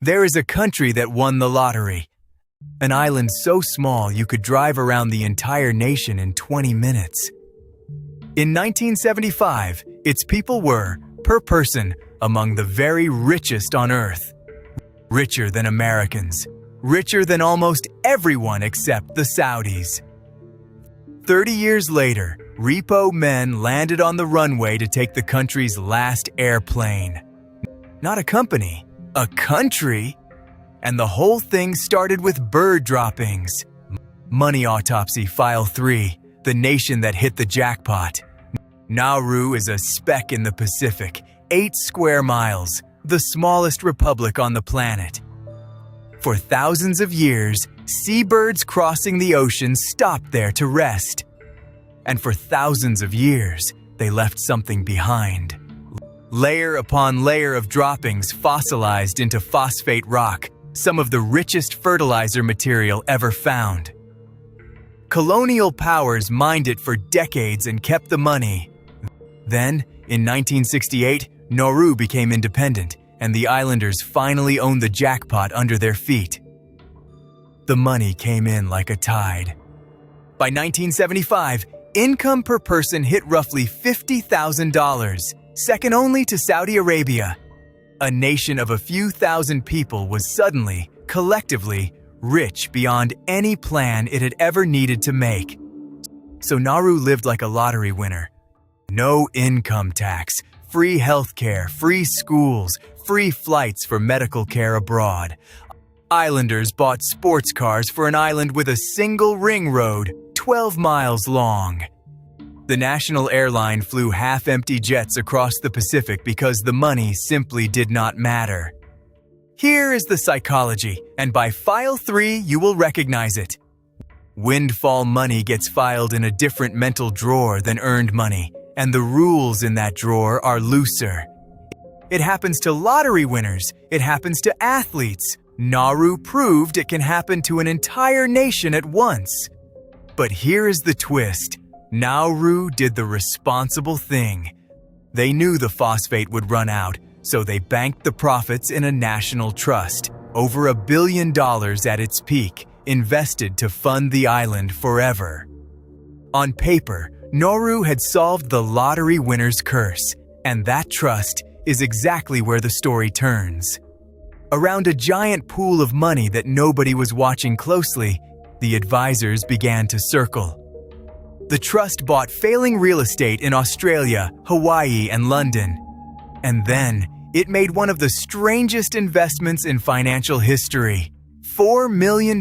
There is a country that won the lottery. An island so small you could drive around the entire nation in 20 minutes. In 1975, its people were, per person, among the very richest on Earth. Richer than Americans. Richer than almost everyone except the Saudis. 30 years later, repo men landed on the runway to take the country's last airplane. Not a company, a country. And the whole thing started with bird droppings. Money Autopsy File 3, the nation that hit the jackpot. Nauru is a speck in the Pacific, 8 square miles, the smallest republic on the planet. For thousands of years, seabirds crossing the ocean stopped there to rest. And for thousands of years, they left something behind. Layer upon layer of droppings fossilized into phosphate rock, some of the richest fertilizer material ever found. Colonial powers mined it for decades and kept the money. Then, in 1968, Nauru became independent, and the islanders finally owned the jackpot under their feet. The money came in like a tide. By 1975, income per person hit roughly $50,000, second only to Saudi Arabia. A nation of a few thousand people was suddenly, collectively, rich beyond any plan it had ever needed to make. So Nauru lived like a lottery winner. No income tax, free healthcare, free schools, free flights for medical care abroad. Islanders bought sports cars for an island with a single ring road, 12 miles long. The national airline flew half-empty jets across the Pacific because the money simply did not matter. Here is the psychology, and by File 3 you will recognize it. Windfall money gets filed in a different mental drawer than earned money, and the rules in that drawer are looser. It happens to lottery winners. It happens to athletes. Nauru proved it can happen to an entire nation at once. But here is the twist. Nauru did the responsible thing. They knew the phosphate would run out, so they banked the profits in a national trust, over $1 billion at its peak, invested to fund the island forever. On paper, Nauru had solved the lottery winner's curse, and that trust is exactly where the story turns. Around a giant pool of money that nobody was watching closely, the advisors began to circle. The trust bought failing real estate in Australia, Hawaii, and London. And then, it made one of the strangest investments in financial history. $4 million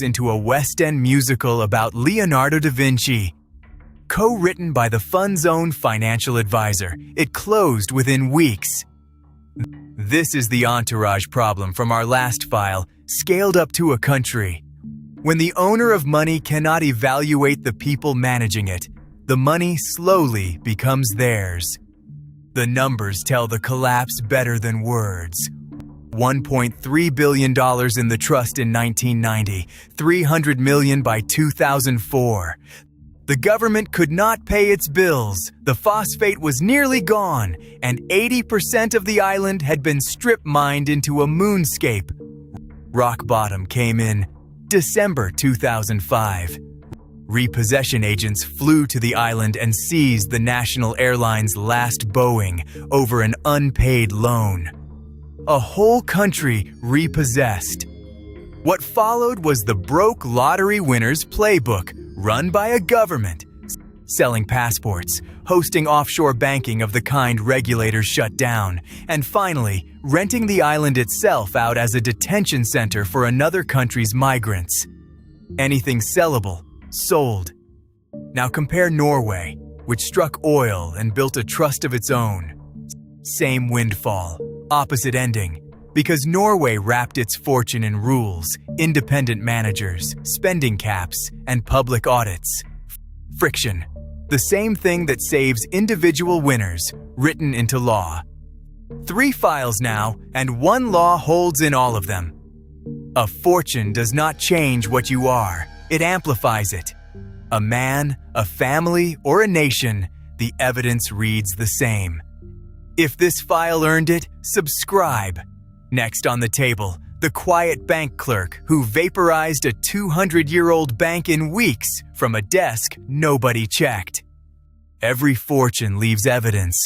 into a West End musical about Leonardo da Vinci. Co-written by the fund's own financial advisor, it closed within weeks. This is the entourage problem from our last file, scaled up to a country. When the owner of money cannot evaluate the people managing it, the money slowly becomes theirs. The numbers tell the collapse better than words. $1.3 billion in the trust in 1990, $300 million by 2004. The government could not pay its bills, the phosphate was nearly gone, and 80% of the island had been strip-mined into a moonscape. Rock bottom came in December 2005. Repossession agents flew to the island and seized the national airline's last Boeing over an unpaid loan. A whole country repossessed. What followed was the broke lottery winner's playbook, run by a government, selling passports, hosting offshore banking of the kind regulators shut down, and finally, renting the island itself out as a detention center for another country's migrants. Anything sellable, sold. Now compare Norway, which struck oil and built a trust of its own. Same windfall, opposite ending. Because Norway wrapped its fortune in rules, independent managers, spending caps, and public audits. Friction, the same thing that saves individual winners, written into law. 3 files now, and one law holds in all of them. A fortune does not change what you are, it amplifies it. A man, a family, or a nation, the evidence reads the same. If this file earned it, subscribe. Next on the table, the quiet bank clerk who vaporized a 200-year-old bank in weeks from a desk nobody checked. Every fortune leaves evidence,